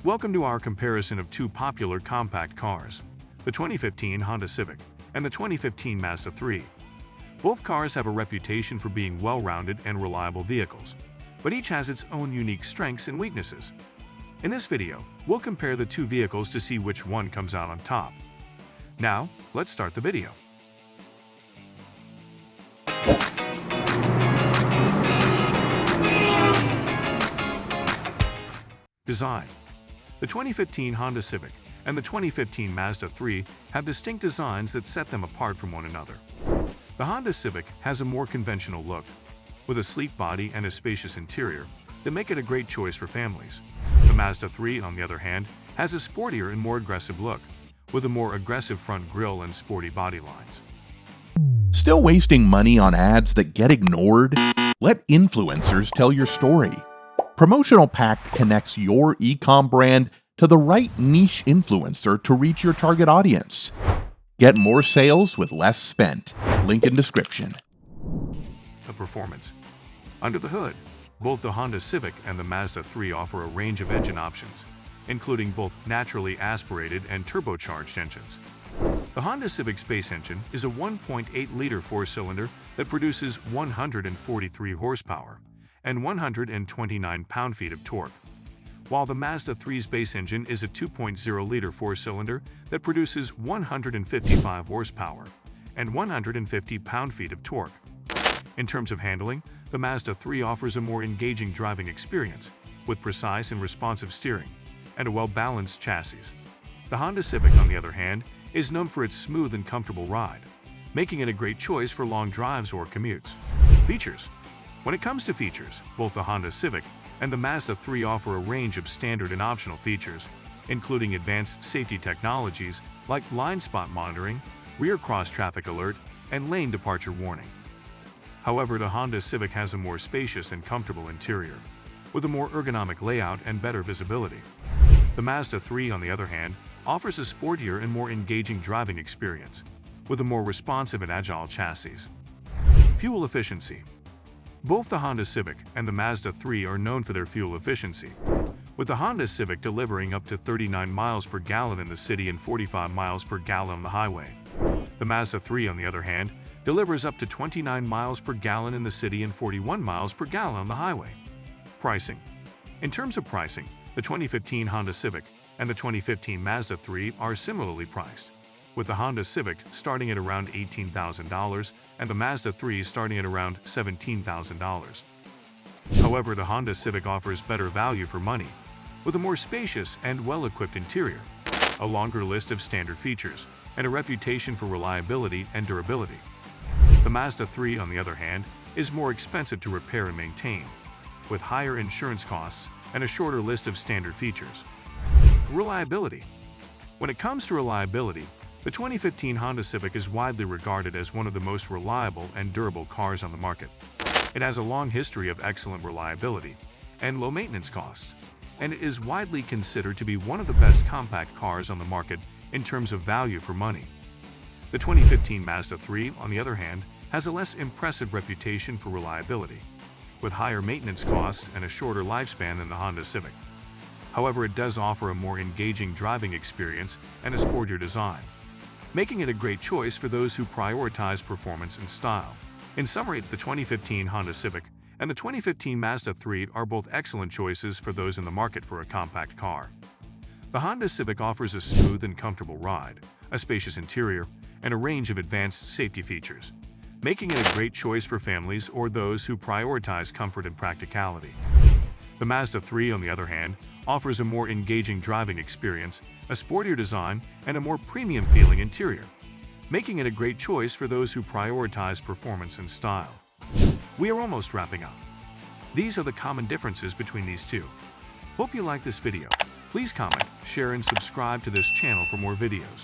Welcome to our comparison of two popular compact cars, the 2015 Honda Civic and the 2015 Mazda 3. Both cars have a reputation for being well-rounded and reliable vehicles, but each has its own unique strengths and weaknesses. In this video, we'll compare the two vehicles to see which one comes out on top. Now, let's start the video. Design. The 2015 Honda Civic and the 2015 Mazda 3 have distinct designs that set them apart from one another. The Honda Civic has a more conventional look, with a sleek body and a spacious interior that make it a great choice for families. The Mazda 3, on the other hand, has a sportier and more aggressive look, with a more aggressive front grille and sporty body lines. Still wasting money on ads that get ignored? Let influencers tell your story. Promotional Pack connects your e-com brand to the right niche influencer to reach your target audience. Get more sales with less spent. Link in description. The performance. Under the hood, both the Honda Civic and the Mazda 3 offer a range of engine options, including both naturally aspirated and turbocharged engines. The Honda Civic Space Engine is a 1.8-liter four-cylinder that produces 143 horsepower and 129 pound-feet of torque, while the Mazda 3's base engine is a 2.0-liter four-cylinder that produces 155 horsepower and 150 pound-feet of torque. In terms of handling, the Mazda 3 offers a more engaging driving experience, with precise and responsive steering and a well-balanced chassis. The Honda Civic, on the other hand, is known for its smooth and comfortable ride, making it a great choice for long drives or commutes. Features. When it comes to features, both the Honda Civic and the Mazda 3 offer a range of standard and optional features, including advanced safety technologies like blind spot monitoring, rear cross-traffic alert, and lane departure warning. However, the Honda Civic has a more spacious and comfortable interior, with a more ergonomic layout and better visibility. The Mazda 3, on the other hand, offers a sportier and more engaging driving experience, with a more responsive and agile chassis. Fuel efficiency. Both the Honda Civic and the Mazda 3 are known for their fuel efficiency, with the Honda Civic delivering up to 39 miles per gallon in the city and 45 miles per gallon on the highway. The Mazda 3, on the other hand, delivers up to 29 miles per gallon in the city and 41 miles per gallon on the highway. Pricing. In terms of pricing, the 2015 Honda Civic and the 2015 Mazda 3 are similarly priced, with the Honda Civic starting at around $18,000 and the Mazda 3 starting at around $17,000. However, the Honda Civic offers better value for money, with a more spacious and well-equipped interior, a longer list of standard features, and a reputation for reliability and durability. The Mazda 3, on the other hand, is more expensive to repair and maintain, with higher insurance costs and a shorter list of standard features. Reliability. When it comes to reliability, the 2015 Honda Civic is widely regarded as one of the most reliable and durable cars on the market. It has a long history of excellent reliability and low maintenance costs, and it is widely considered to be one of the best compact cars on the market in terms of value for money. The 2015 Mazda 3, on the other hand, has a less impressive reputation for reliability, with higher maintenance costs and a shorter lifespan than the Honda Civic. However, it does offer a more engaging driving experience and a sportier design, making it a great choice for those who prioritize performance and style. In summary, the 2015 Honda Civic and the 2015 Mazda 3 are both excellent choices for those in the market for a compact car. The Honda Civic offers a smooth and comfortable ride, a spacious interior, and a range of advanced safety features, making it a great choice for families or those who prioritize comfort and practicality. The Mazda 3, on the other hand, offers a more engaging driving experience, a sportier design, and a more premium-feeling interior, making it a great choice for those who prioritize performance and style. We are almost wrapping up. These are the common differences between these two. Hope you like this video. Please comment, share, and subscribe to this channel for more videos.